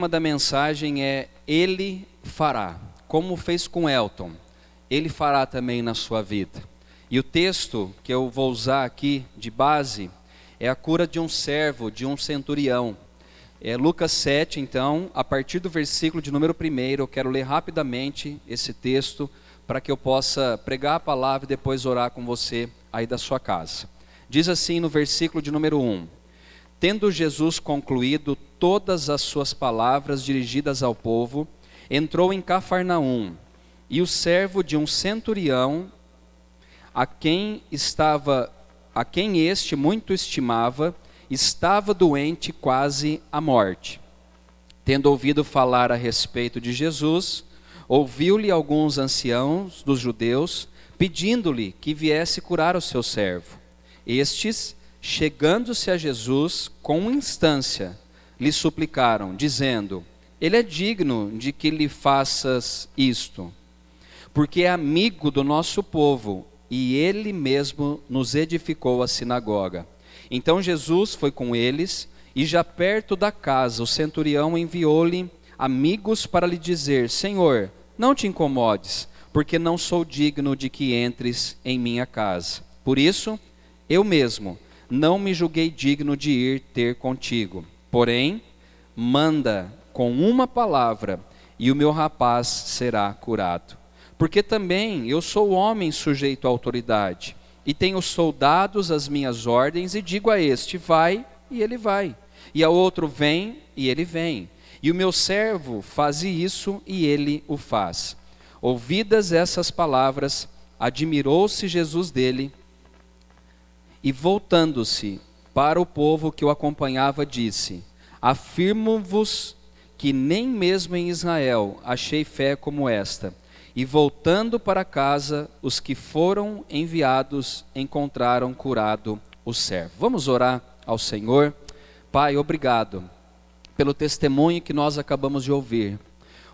O tema da mensagem é Ele fará, como fez com Elton, Ele fará também na sua vida. E o texto que eu vou usar aqui de base é a cura de um servo, de um centurião. É Lucas 7, então, a partir do versículo de número 1, eu quero ler rapidamente esse texto para que eu possa pregar a palavra e depois orar com você aí da sua casa. Diz assim no versículo de número 1: Tendo Jesus concluído todas as suas palavras dirigidas ao povo, entrou em Cafarnaum, e o servo de um centurião, a quem este muito estimava, estava doente quase à morte. Tendo ouvido falar a respeito de Jesus, ouviu-lhe alguns anciãos dos judeus, pedindo-lhe que viesse curar o seu servo. Estes, chegando-se a Jesus, com instância, lhe suplicaram, dizendo: Ele é digno de que lhe faças isto, porque é amigo do nosso povo, e ele mesmo nos edificou a sinagoga. Então Jesus foi com eles, e já perto da casa, o centurião enviou-lhe amigos para lhe dizer: Senhor, não te incomodes, porque não sou digno de que entres em minha casa. Por isso, eu mesmo não me julguei digno de ir ter contigo. Porém, manda com uma palavra, e o meu rapaz será curado. Porque também eu sou homem sujeito à autoridade, e tenho soldados às minhas ordens, e digo a este: vai, e ele vai. E ao outro: vem, e ele vem. E o meu servo faz isso, e ele o faz. Ouvidas essas palavras, admirou-se Jesus dele, e voltando-se para o povo que o acompanhava, disse: Afirmo-vos que nem mesmo em Israel achei fé como esta. E voltando para casa, os que foram enviados encontraram curado o servo. Vamos orar ao Senhor. Pai, obrigado pelo testemunho que nós acabamos de ouvir.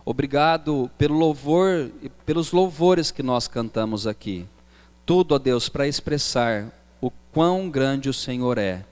Obrigado pelo louvor e pelos louvores que nós cantamos aqui. Tudo, ó Deus, para expressar o quão grande o Senhor é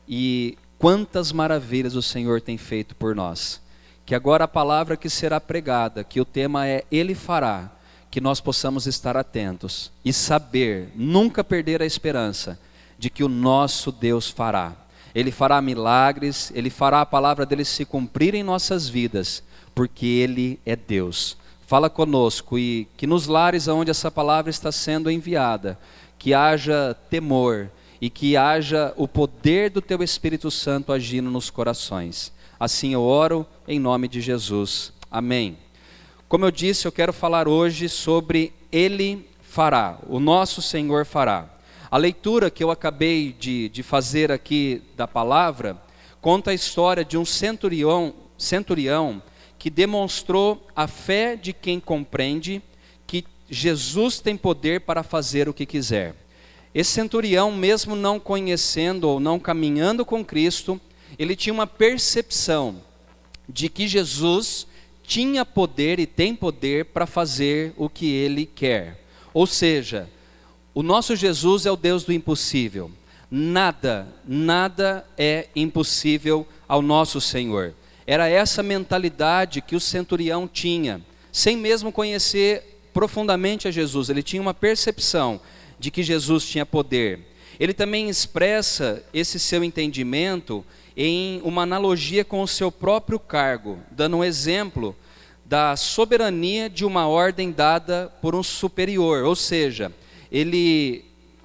e quantas maravilhas o Senhor tem feito por nós. Que agora a palavra que será pregada, que o tema é Ele fará, que nós possamos estar atentos e saber, nunca perder a esperança de que o nosso Deus fará. Ele fará milagres, Ele fará a palavra dele se cumprir em nossas vidas, porque Ele é Deus. Fala conosco e que nos lares onde essa palavra está sendo enviada, que haja temor e que haja o poder do Teu Espírito Santo agindo nos corações. Assim eu oro em nome de Jesus. Amém. Como eu disse, eu quero falar hoje sobre Ele fará, o nosso Senhor fará. A leitura que eu acabei de fazer aqui da palavra, conta a história de um centurião que demonstrou a fé de quem compreende que Jesus tem poder para fazer o que quiser. Esse centurião, mesmo não conhecendo ou não caminhando com Cristo, ele tinha uma percepção de que Jesus tinha poder e tem poder para fazer o que Ele quer. Ou seja, o nosso Jesus é o Deus do impossível. Nada é impossível ao nosso Senhor. Era essa mentalidade que o centurião tinha, sem mesmo conhecer profundamente a Jesus. Ele tinha uma percepção de que Jesus tinha poder. Ele também expressa esse seu entendimento em uma analogia com o seu próprio cargo, dando um exemplo da soberania de uma ordem dada por um superior. Ou seja, ele,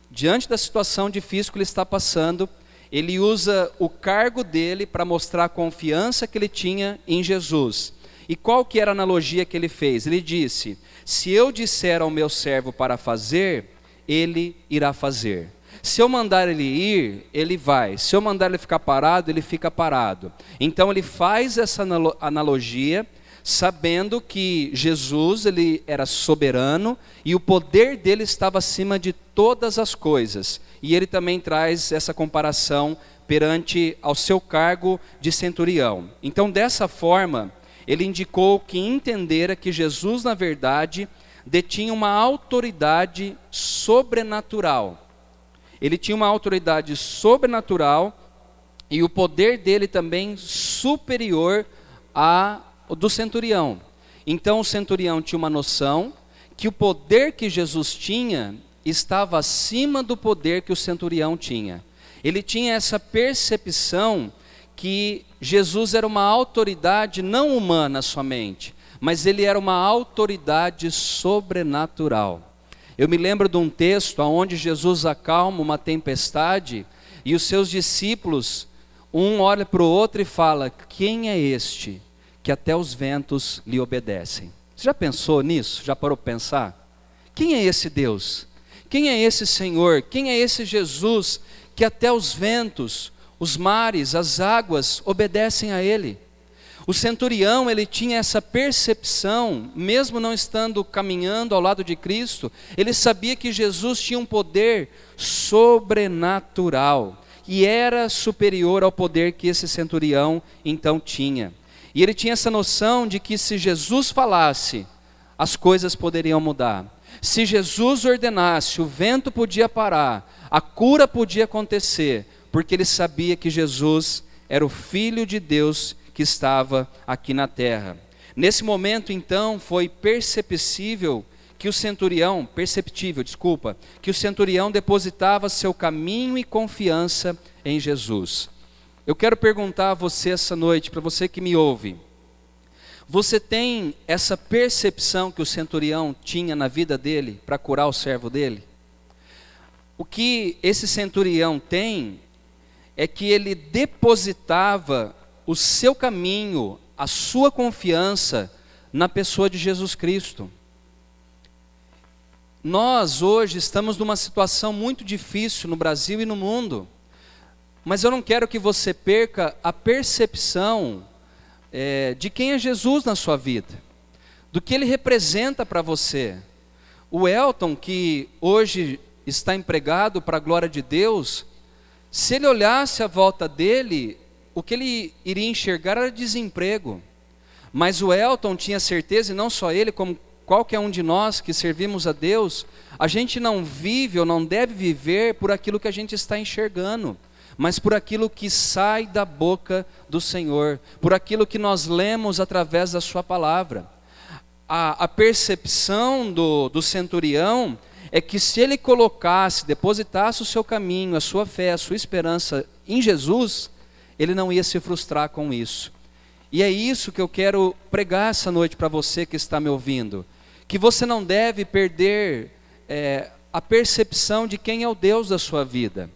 diante da situação difícil que ele está passando, ele usa o cargo dele para mostrar a confiança que ele tinha em Jesus. E qual que era a analogia que ele fez? Ele disse: se eu disser ao meu servo para fazer, ele irá fazer. Se eu mandar ele ir, ele vai. Se eu mandar ele ficar parado, ele fica parado. Então ele faz essa analogia, sabendo que Jesus, ele era soberano e o poder dele estava acima de todas as coisas. E ele também traz essa comparação perante ao seu cargo de centurião. Então, dessa forma, ele indicou que entendera que Jesus, na verdade, detinha uma autoridade sobrenatural. Ele tinha uma autoridade sobrenatural e o poder dele também superior do centurião. Então o centurião tinha uma noção que o poder que Jesus tinha estava acima do poder que o centurião tinha. Ele tinha essa percepção que Jesus era uma autoridade não humana somente, mas ele era uma autoridade sobrenatural. Eu me lembro de um texto onde Jesus acalma uma tempestade e os seus discípulos, um olha para o outro e fala: quem é este que até os ventos lhe obedecem? Você já pensou nisso? Já parou para pensar? Quem é esse Deus? Quem é esse Senhor? Quem é esse Jesus que até os ventos, os mares, as águas obedecem a Ele? O centurião, ele tinha essa percepção, mesmo não estando caminhando ao lado de Cristo, ele sabia que Jesus tinha um poder sobrenatural e era superior ao poder que esse centurião então tinha. E ele tinha essa noção de que se Jesus falasse, as coisas poderiam mudar. Se Jesus ordenasse, o vento podia parar, a cura podia acontecer, porque ele sabia que Jesus era o Filho de Deus que estava aqui na terra. Nesse momento, então, foi perceptível que o centurião depositava seu caminho e confiança em Jesus. Eu quero perguntar a você essa noite, para você que me ouve, você tem essa percepção que o centurião tinha na vida dele para curar o servo dele? O que esse centurião tem é que ele depositava o seu caminho, a sua confiança na pessoa de Jesus Cristo. Nós hoje estamos numa situação muito difícil no Brasil e no mundo, mas eu não quero que você perca a percepção de quem é Jesus na sua vida, do que Ele representa para você. O Elton, que hoje está empregado para a glória de Deus, se ele olhasse à volta dele, o que ele iria enxergar era desemprego. Mas o Elton tinha certeza, e não só ele, como qualquer um de nós que servimos a Deus, a gente não vive ou não deve viver por aquilo que a gente está enxergando, mas por aquilo que sai da boca do Senhor, por aquilo que nós lemos através da sua palavra. A percepção do centurião é que se ele depositasse o seu caminho, a sua fé, a sua esperança em Jesus, ele não ia se frustrar com isso. E é isso que eu quero pregar essa noite para você que está me ouvindo, que você não deve perder a percepção de quem é o Deus da sua vida,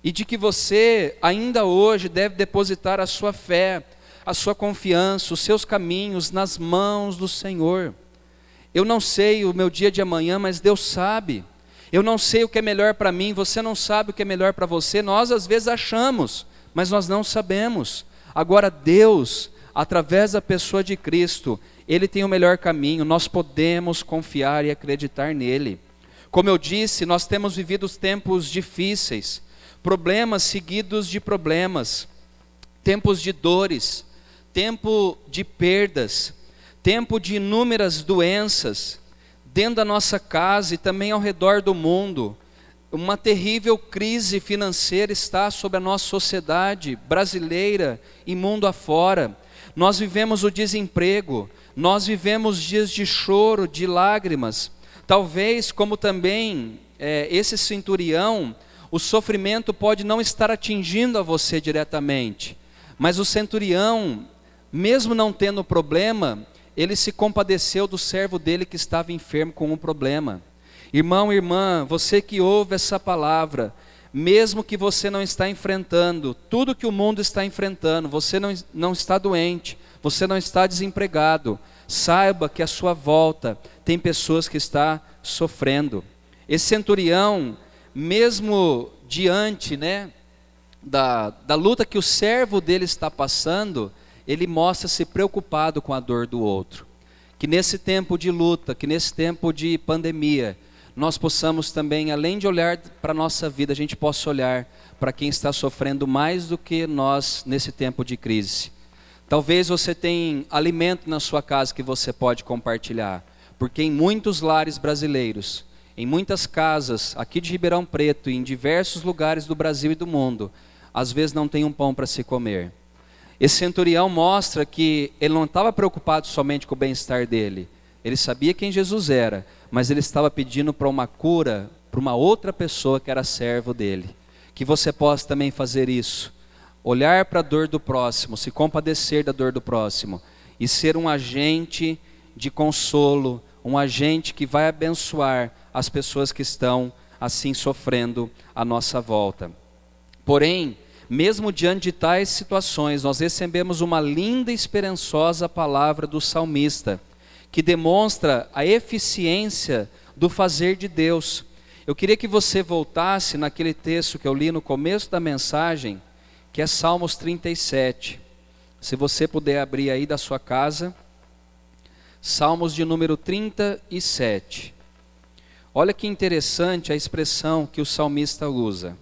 e de que você ainda hoje deve depositar a sua fé, a sua confiança, os seus caminhos nas mãos do Senhor. Eu não sei o meu dia de amanhã, mas Deus sabe. Eu não sei o que é melhor para mim, você não sabe o que é melhor para você. Nós às vezes achamos, mas nós não sabemos. Agora Deus, através da pessoa de Cristo, Ele tem o melhor caminho, nós podemos confiar e acreditar nele. Como eu disse, nós temos vivido os tempos difíceis, problemas seguidos de problemas, tempos de dores, tempo de perdas, tempo de inúmeras doenças, dentro da nossa casa e também ao redor do mundo. Uma terrível crise financeira está sobre a nossa sociedade brasileira e mundo afora. Nós vivemos o desemprego, nós vivemos dias de choro, de lágrimas. Talvez, como também esse centurião, o sofrimento pode não estar atingindo a você diretamente, mas o centurião, mesmo não tendo problema, ele se compadeceu do servo dele que estava enfermo com um problema. Irmão, irmã, você que ouve essa palavra, mesmo que você não está enfrentando tudo que o mundo está enfrentando, você não está doente, você não está desempregado, saiba que à sua volta tem pessoas que estão sofrendo. Esse centurião, mesmo diante da luta que o servo dele está passando, ele mostra-se preocupado com a dor do outro. Que nesse tempo de luta, que nesse tempo de pandemia, nós possamos também, além de olhar para a nossa vida, a gente possa olhar para quem está sofrendo mais do que nós nesse tempo de crise. Talvez você tenha alimento na sua casa que você pode compartilhar, porque em muitos lares brasileiros, em muitas casas aqui de Ribeirão Preto e em diversos lugares do Brasil e do mundo, às vezes não tem um pão para se comer. Esse centurião mostra que ele não estava preocupado somente com o bem-estar dele. Ele sabia quem Jesus era, mas ele estava pedindo para uma cura para uma outra pessoa que era servo dele. Que você possa também fazer isso. Olhar para a dor do próximo, se compadecer da dor do próximo e ser um agente de consolo, um agente que vai abençoar as pessoas que estão assim sofrendo à nossa volta. Porém, mesmo diante de tais situações, nós recebemos uma linda e esperançosa palavra do salmista, que demonstra a eficiência do fazer de Deus. Eu queria que você voltasse naquele texto que eu li no começo da mensagem, que é Salmos 37. Se você puder abrir aí da sua casa, Salmos de número 37. Olha que interessante a expressão que o salmista usa.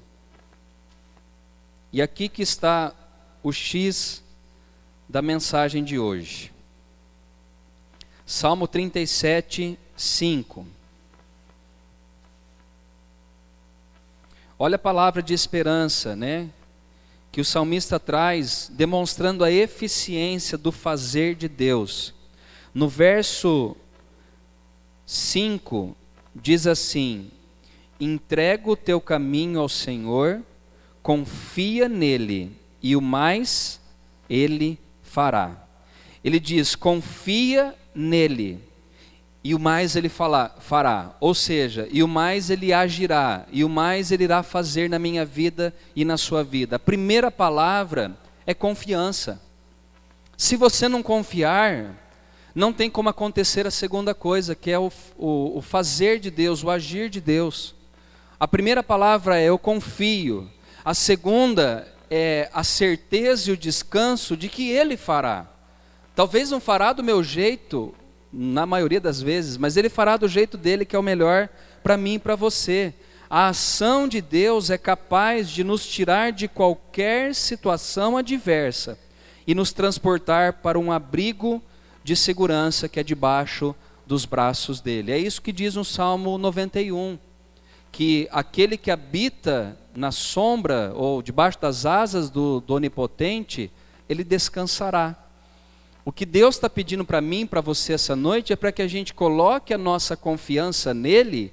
E aqui que está o X da mensagem de hoje. Salmo 37, 5. Olha a palavra de esperança, né? Que o salmista traz, demonstrando a eficiência do fazer de Deus. No verso 5, diz assim: entrega o teu caminho ao Senhor, confia nele, e o mais ele fará. Ele diz, confia nele, e o mais ele fará. Ou seja, e o mais ele agirá, e o mais ele irá fazer na minha vida e na sua vida. A primeira palavra é confiança. Se você não confiar, não tem como acontecer a segunda coisa, que é o fazer de Deus, o agir de Deus. A primeira palavra é eu confio. A segunda é a certeza e o descanso de que Ele fará. Talvez não fará do meu jeito, na maioria das vezes, mas Ele fará do jeito dele, que é o melhor para mim e para você. A ação de Deus é capaz de nos tirar de qualquer situação adversa e nos transportar para um abrigo de segurança que é debaixo dos braços dele. É isso que diz no Salmo 91, que aquele que habita na sombra ou debaixo das asas do Onipotente, ele descansará. O que Deus está pedindo para mim, para você essa noite, é para que a gente coloque a nossa confiança nele,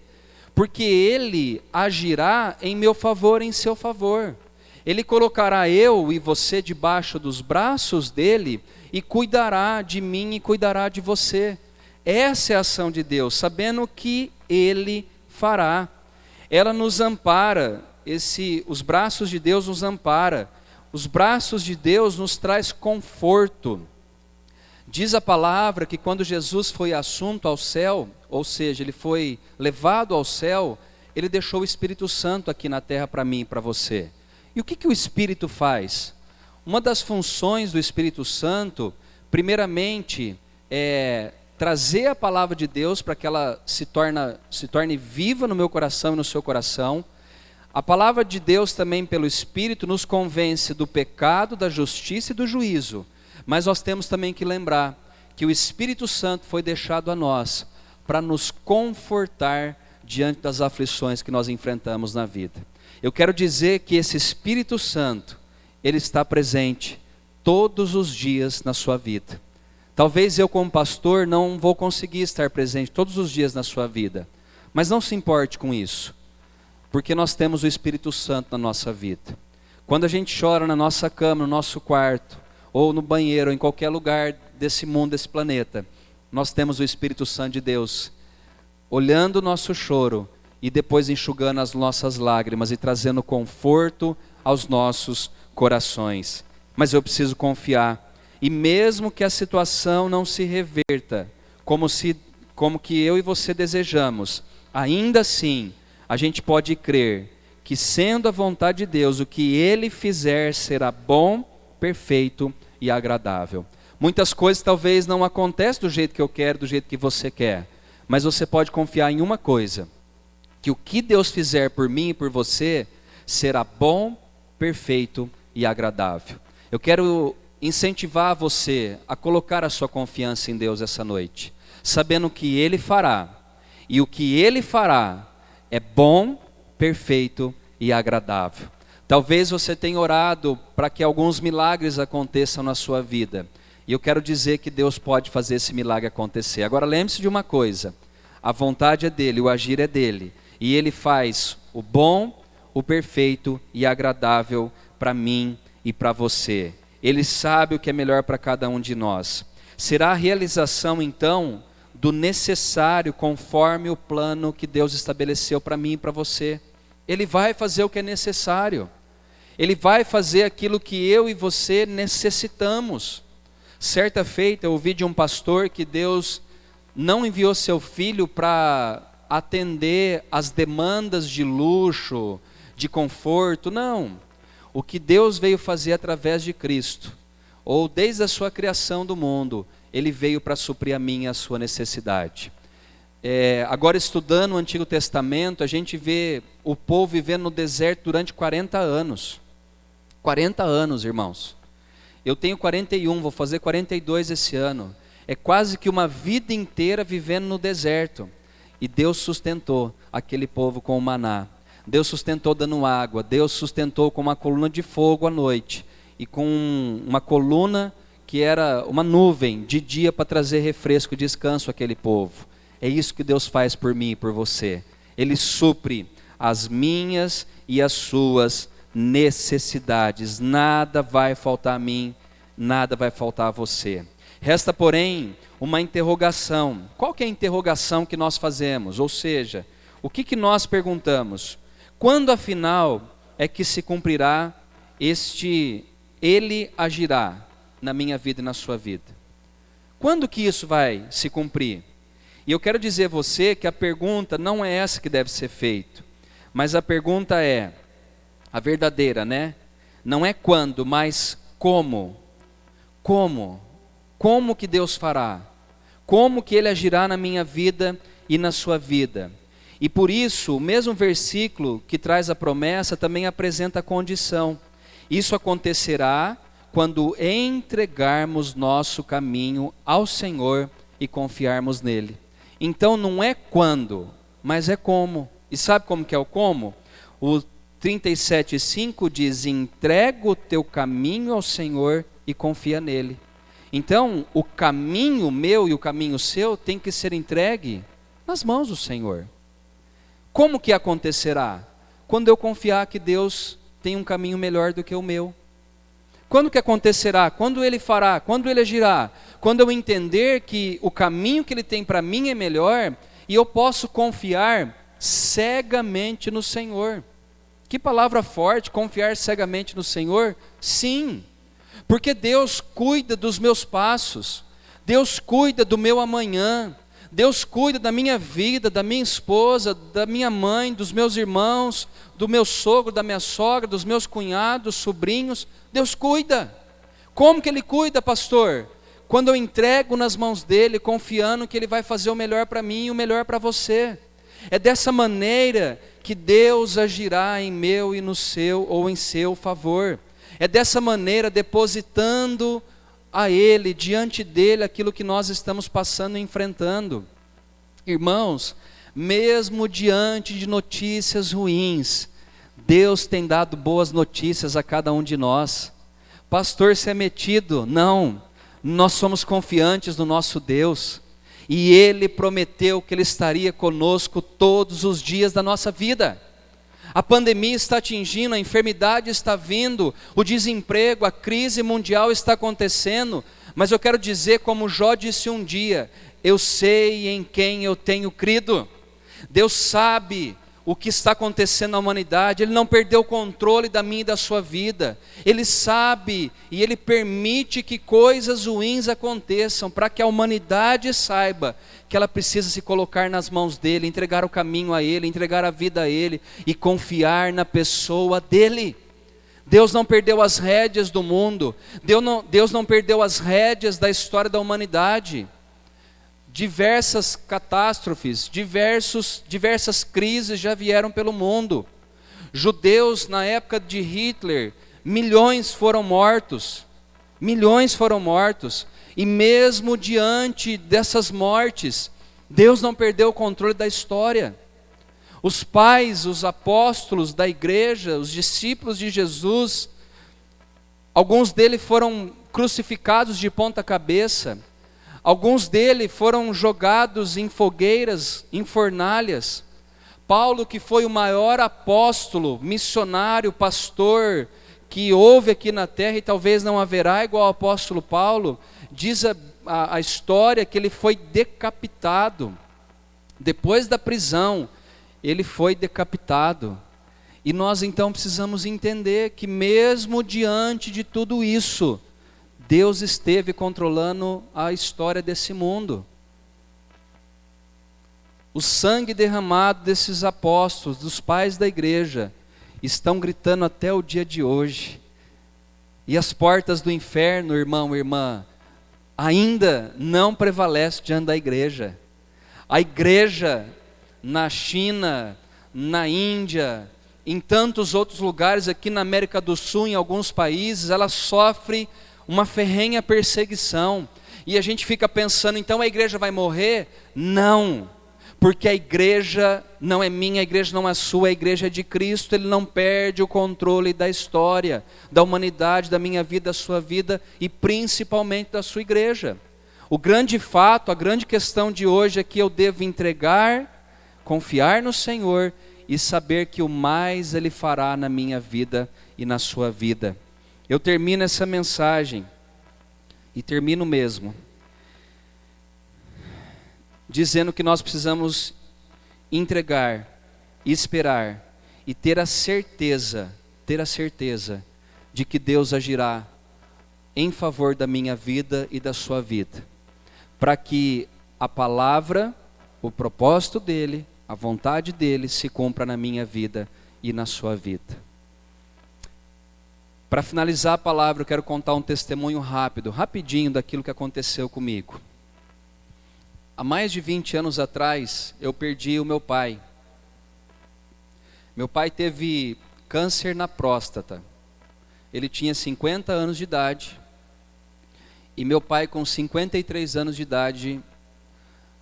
porque ele agirá em meu favor, em seu favor. Ele colocará eu e você debaixo dos braços dele e cuidará de mim e cuidará de você. Essa é a ação de Deus, sabendo que ele fará. Ela nos ampara, os braços de Deus nos ampara. Os braços de Deus nos traz conforto. Diz a palavra que quando Jesus foi assunto ao céu, ou seja, ele foi levado ao céu, ele deixou o Espírito Santo aqui na terra para mim e para você. E o que o Espírito faz? Uma das funções do Espírito Santo, primeiramente, é trazer a palavra de Deus para que ela se torne viva no meu coração e no seu coração. A palavra de Deus também pelo Espírito nos convence do pecado, da justiça e do juízo. Mas nós temos também que lembrar que o Espírito Santo foi deixado a nós para nos confortar diante das aflições que nós enfrentamos na vida. Eu quero dizer que esse Espírito Santo, ele está presente todos os dias na sua vida. Talvez eu como pastor não vou conseguir estar presente todos os dias na sua vida, mas não se importe com isso, porque nós temos o Espírito Santo na nossa vida. Quando a gente chora na nossa cama, no nosso quarto, ou no banheiro, ou em qualquer lugar desse mundo, desse planeta, nós temos o Espírito Santo de Deus, olhando o nosso choro, e depois enxugando as nossas lágrimas, e trazendo conforto aos nossos corações. Mas eu preciso confiar, e mesmo que a situação não se reverta, como que eu e você desejamos, ainda assim, a gente pode crer, que sendo a vontade de Deus, o que Ele fizer será bom, perfeito e agradável. Muitas coisas talvez não aconteçam do jeito que eu quero, do jeito que você quer, mas você pode confiar em uma coisa, que o que Deus fizer por mim e por você, será bom, perfeito e agradável. Eu quero incentivar você a colocar a sua confiança em Deus essa noite, sabendo que Ele fará, e o que Ele fará é bom, perfeito e agradável. Talvez você tenha orado para que alguns milagres aconteçam na sua vida. E eu quero dizer que Deus pode fazer esse milagre acontecer. Agora lembre-se de uma coisa: a vontade é dele, o agir é dele. E ele faz o bom, o perfeito e agradável para mim e para você. Ele sabe o que é melhor para cada um de nós. Será a realização então do necessário conforme o plano que Deus estabeleceu para mim e para você. Ele vai fazer o que é necessário. Ele vai fazer aquilo que eu e você necessitamos. Certa feita eu ouvi de um pastor que Deus não enviou seu filho para atender às demandas de luxo, de conforto, não. O que Deus veio fazer através de Cristo, ou desde a sua criação do mundo, Ele veio para suprir a minha e a sua necessidade. Agora estudando o Antigo Testamento, a gente vê o povo vivendo no deserto durante 40 anos. 40 anos, irmãos. Eu tenho 41, vou fazer 42 esse ano. É quase que uma vida inteira vivendo no deserto. E Deus sustentou aquele povo com o maná. Deus sustentou dando água. Deus sustentou com uma coluna de fogo à noite. E com uma coluna que era uma nuvem de dia para trazer refresco e descanso àquele povo. É isso que Deus faz por mim e por você. Ele supre as minhas e as suas necessidades. Nada vai faltar a mim, nada vai faltar a você. Resta, porém, uma interrogação. Qual que é a interrogação que nós fazemos? Ou seja, o que nós perguntamos? Quando, afinal, é que se cumprirá Ele agirá na minha vida e na sua vida? Quando que isso vai se cumprir? E eu quero dizer a você que a pergunta não é essa que deve ser feita, mas a pergunta é, a verdadeira, né? Não é quando, mas como. Como? Como que Deus fará? Como que Ele agirá na minha vida e na sua vida? E por isso, o mesmo versículo que traz a promessa também apresenta a condição. Isso acontecerá quando entregarmos nosso caminho ao Senhor e confiarmos nele. Então não é quando, mas é como. E sabe como que é o como? O 37,5 diz: entrega o teu caminho ao Senhor e confia nele. Então o caminho meu e o caminho seu tem que ser entregue nas mãos do Senhor. Como que acontecerá? Quando eu confiar que Deus tem um caminho melhor do que o meu. Quando que acontecerá? Quando Ele fará? Quando Ele agirá? Quando eu entender que o caminho que Ele tem para mim é melhor e eu posso confiar cegamente no Senhor. Que palavra forte, confiar cegamente no Senhor? Sim, porque Deus cuida dos meus passos, Deus cuida do meu amanhã, Deus cuida da minha vida, da minha esposa, da minha mãe, dos meus irmãos, do meu sogro, da minha sogra, dos meus cunhados, sobrinhos. Deus cuida. Como que Ele cuida, pastor? Quando eu entrego nas mãos dEle, confiando que Ele vai fazer o melhor para mim e o melhor para você. É dessa maneira que Deus agirá em meu e no seu ou em seu favor. É dessa maneira, depositando a Ele, diante dEle, aquilo que nós estamos passando e enfrentando. Irmãos, mesmo diante de notícias ruins, Deus tem dado boas notícias a cada um de nós. Pastor, você é metido? Não, nós somos confiantes no nosso Deus. E Ele prometeu que Ele estaria conosco todos os dias da nossa vida. A pandemia está atingindo, a enfermidade está vindo, o desemprego, a crise mundial está acontecendo, mas eu quero dizer, como Jó disse um dia: eu sei em quem eu tenho crido. Deus sabe o que está acontecendo na humanidade, Ele não perdeu o controle da minha e da sua vida. Ele sabe e Ele permite que coisas ruins aconteçam, para que a humanidade saiba que ela precisa se colocar nas mãos dEle, entregar o caminho a Ele, entregar a vida a Ele e confiar na pessoa dEle. Deus não perdeu as rédeas do mundo, Deus não perdeu as rédeas da história da humanidade. Diversas catástrofes, diversas crises já vieram pelo mundo. Judeus na época de Hitler, milhões foram mortos, e mesmo diante dessas mortes, Deus não perdeu o controle da história. Os pais, os apóstolos da igreja, os discípulos de Jesus, alguns deles foram crucificados de ponta cabeça, alguns deles foram jogados em fogueiras, em fornalhas. Paulo, que foi o maior apóstolo, missionário, pastor, que houve aqui na terra e talvez não haverá igual ao apóstolo Paulo, diz a história que ele foi decapitado. Depois da prisão, ele foi decapitado. E nós então precisamos entender que mesmo diante de tudo isso, Deus esteve controlando a história desse mundo. O sangue derramado desses apóstolos, dos pais da igreja, estão gritando até o dia de hoje. E as portas do inferno, irmão, irmã, ainda não prevalecem diante da igreja. A igreja na China, na Índia, em tantos outros lugares, aqui na América do Sul, em alguns países, ela sofre uma ferrenha perseguição. E a gente fica pensando, então a igreja vai morrer? Não, porque a igreja não é minha, a igreja não é sua, a igreja é de Cristo. Ele não perde o controle da história, da humanidade, da minha vida, da sua vida e principalmente da sua igreja. O grande fato, a grande questão de hoje é que eu devo entregar, confiar no Senhor e saber que o mais Ele fará na minha vida e na sua vida. Eu termino essa mensagem, e termino mesmo, dizendo que nós precisamos entregar, esperar e ter a certeza de que Deus agirá em favor da minha vida e da sua vida, para que a palavra, o propósito dEle, a vontade dEle se cumpra na minha vida e na sua vida. Para finalizar a palavra, eu quero contar um testemunho rapidinho daquilo que aconteceu comigo. Há mais de 20 anos atrás, eu perdi o meu pai. Meu pai teve câncer na próstata. Ele tinha 50 anos de idade. E meu pai, com 53 anos de idade,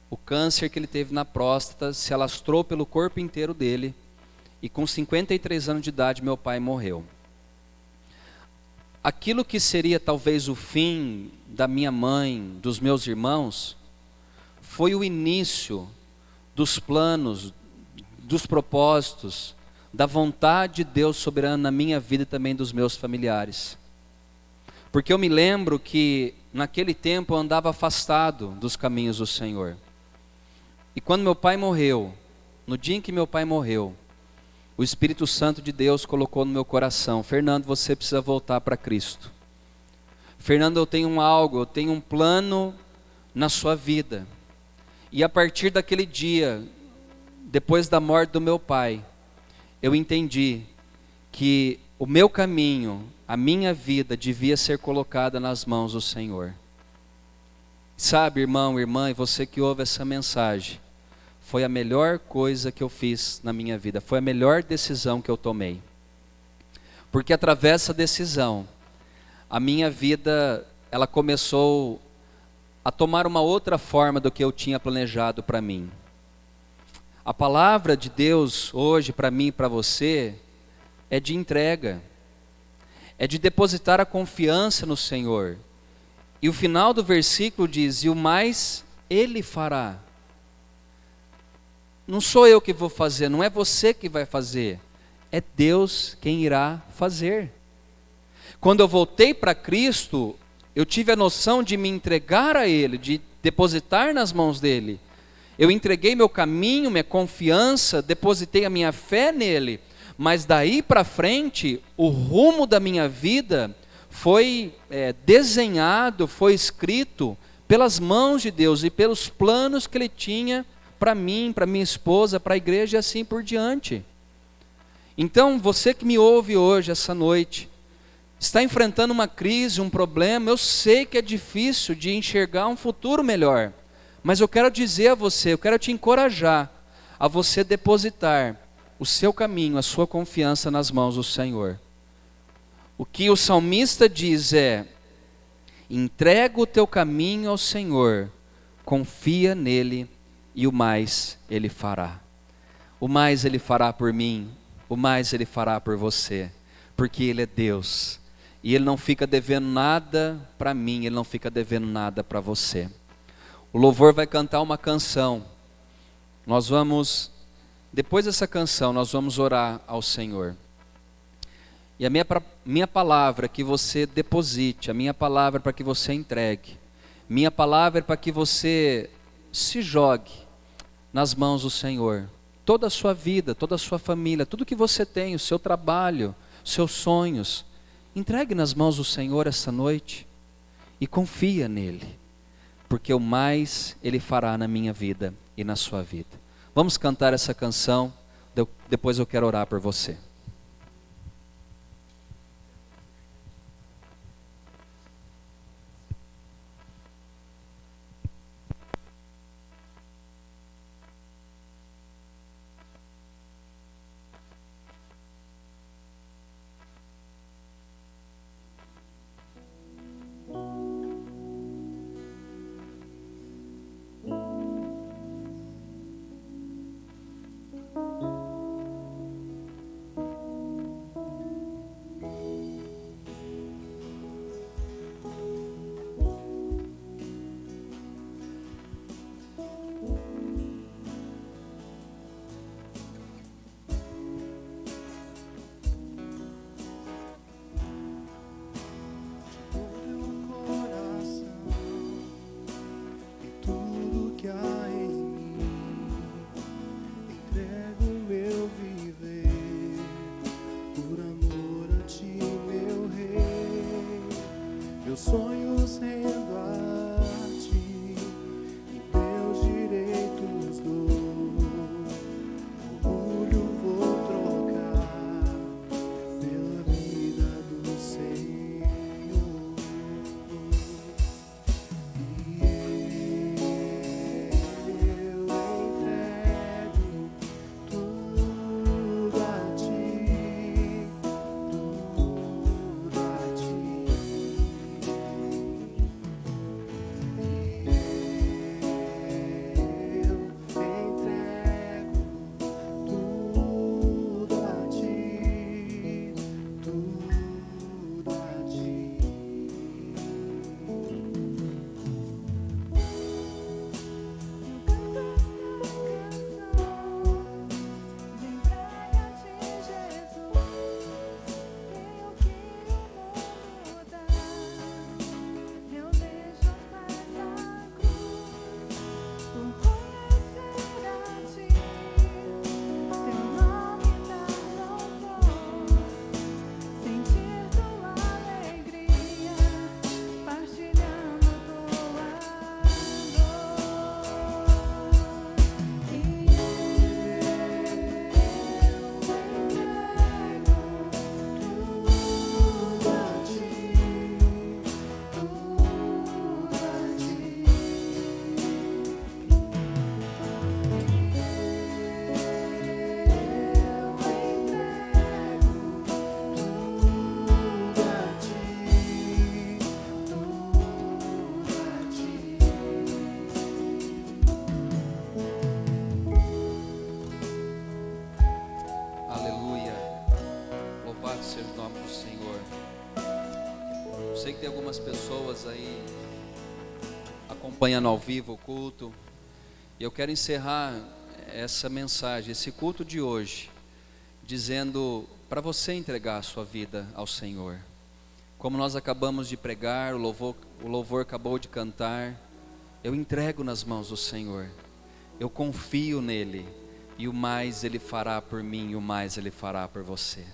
o câncer que ele teve na próstata se alastrou pelo corpo inteiro dele. E com 53 anos de idade, meu pai morreu. Aquilo que seria talvez o fim da minha mãe, dos meus irmãos, foi o início dos planos, dos propósitos, da vontade de Deus soberana na minha vida e também dos meus familiares. Porque eu me lembro que naquele tempo eu andava afastado dos caminhos do Senhor. E quando meu pai morreu, no dia em que meu pai morreu, o Espírito Santo de Deus colocou no meu coração: Fernando, você precisa voltar para Cristo. Fernando, eu tenho um plano na sua vida. E a partir daquele dia, depois da morte do meu pai, eu entendi que o meu caminho, a minha vida devia ser colocada nas mãos do Senhor. Sabe, irmão, irmã, e você que ouve essa mensagem, foi a melhor coisa que eu fiz na minha vida, foi a melhor decisão que eu tomei. Porque através dessa decisão, a minha vida, ela começou a tomar uma outra forma do que eu tinha planejado para mim. A palavra de Deus hoje para mim e para você é de entrega, é de depositar a confiança no Senhor. E o final do versículo diz: e o mais Ele fará. Não sou eu que vou fazer, não é você que vai fazer, é Deus quem irá fazer. Quando eu voltei para Cristo, eu tive a noção de me entregar a Ele, de depositar nas mãos dEle. Eu entreguei meu caminho, minha confiança, depositei a minha fé nele. Mas daí para frente, o rumo da minha vida foi desenhado, foi escrito pelas mãos de Deus e pelos planos que Ele tinha para mim, para minha esposa, para a igreja e assim por diante. Então, você que me ouve hoje, essa noite, está enfrentando uma crise, um problema, eu sei que é difícil de enxergar um futuro melhor, mas eu quero dizer a você, eu quero te encorajar a você depositar o seu caminho, a sua confiança nas mãos do Senhor. O que o salmista diz é: entrega o teu caminho ao Senhor, confia nele e o mais Ele fará. o mais Ele fará por mim, o mais Ele fará por você, porque Ele é Deus, e Ele não fica devendo nada para mim, Ele não fica devendo nada para você. O louvor vai cantar uma canção, nós vamos, depois dessa canção, nós vamos orar ao Senhor. E a minha palavra é que você deposite, a minha palavra é para que você entregue, minha palavra é para que você se jogue nas mãos do Senhor. Toda a sua vida, toda a sua família, tudo que você tem, o seu trabalho, seus sonhos, entregue nas mãos do Senhor essa noite e confia nele, porque o mais Ele fará na minha vida e na sua vida. Vamos cantar essa canção, depois eu quero orar por você. Sonhos rendo a ti, e teus direitos dou. Orgulho vou trocar pela vida do Senhor. E eu entrego tudo a ti, tudo a ti. Sei que tem algumas pessoas aí acompanhando ao vivo o culto, e eu quero encerrar essa mensagem, esse culto de hoje, dizendo para você entregar a sua vida ao Senhor. Como nós acabamos de pregar, o louvor acabou de cantar, eu entrego nas mãos do Senhor, eu confio nele, e o mais Ele fará por mim, e o mais Ele fará por você.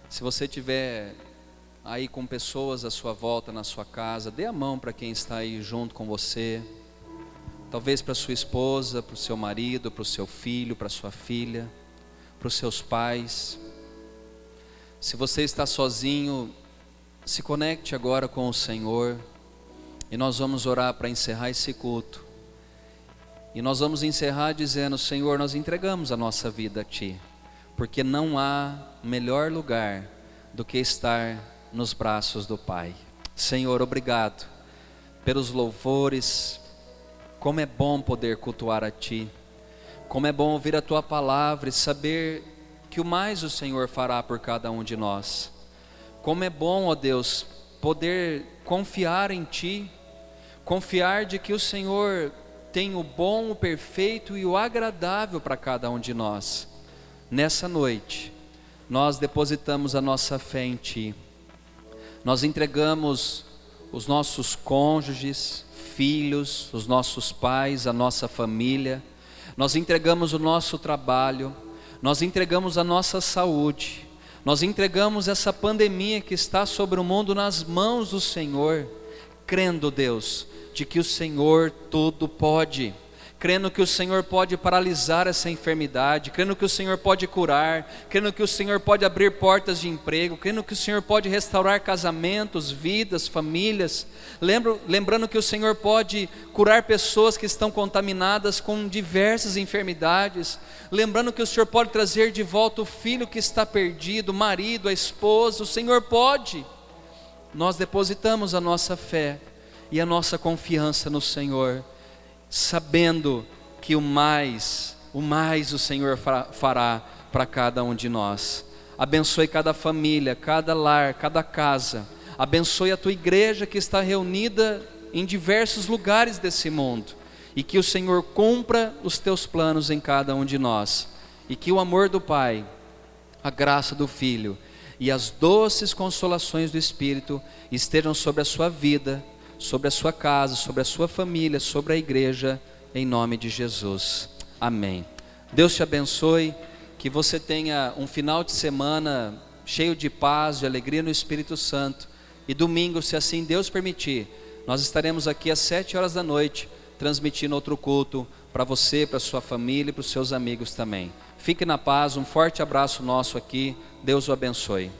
Se você tiver aí com pessoas à sua volta na sua casa, dê a mão para quem está aí junto com você, talvez para sua esposa, para o seu marido, para o seu filho, para sua filha, para os seus pais. Se você está sozinho, se conecte agora com o Senhor, e nós vamos orar para encerrar esse culto. E nós vamos encerrar dizendo: Senhor, nós entregamos a nossa vida a Ti, porque não há melhor lugar do que estar nos braços do Pai. Senhor, obrigado pelos louvores, como é bom poder cultuar a Ti. Como é bom ouvir a Tua palavra e saber que o mais o Senhor fará por cada um de nós. Como é bom, ó Deus, poder confiar em Ti, confiar de que o Senhor tem o bom, o perfeito e o agradável para cada um de nós. Nessa noite, nós depositamos a nossa fé em Ti. Nós entregamos os nossos cônjuges, filhos, os nossos pais, a nossa família. Nós entregamos o nosso trabalho. Nós entregamos a nossa saúde. Nós entregamos essa pandemia que está sobre o mundo nas mãos do Senhor, crendo, Deus, de que o Senhor tudo pode, crendo que o Senhor pode paralisar essa enfermidade, crendo que o Senhor pode curar, crendo que o Senhor pode abrir portas de emprego, crendo que o Senhor pode restaurar casamentos, vidas, famílias, lembrando que o Senhor pode curar pessoas que estão contaminadas com diversas enfermidades, lembrando que o Senhor pode trazer de volta o filho que está perdido, o marido, a esposa, o Senhor pode. Nós depositamos a nossa fé e a nossa confiança no Senhor, sabendo que o mais o Senhor fará para cada um de nós. Abençoe cada família, cada lar, cada casa. Abençoe a Tua igreja que está reunida em diversos lugares desse mundo. E que o Senhor cumpra os Teus planos em cada um de nós. E que o amor do Pai, a graça do Filho e as doces consolações do Espírito estejam sobre a sua vida, sobre a sua casa, sobre a sua família, sobre a igreja, em nome de Jesus. Amém. Deus te abençoe, que você tenha um final de semana cheio de paz, de alegria no Espírito Santo. E domingo, se assim Deus permitir, nós estaremos aqui às 7 horas da noite, transmitindo outro culto para você, para sua família e para os seus amigos também. Fique na paz, um forte abraço nosso aqui, Deus o abençoe.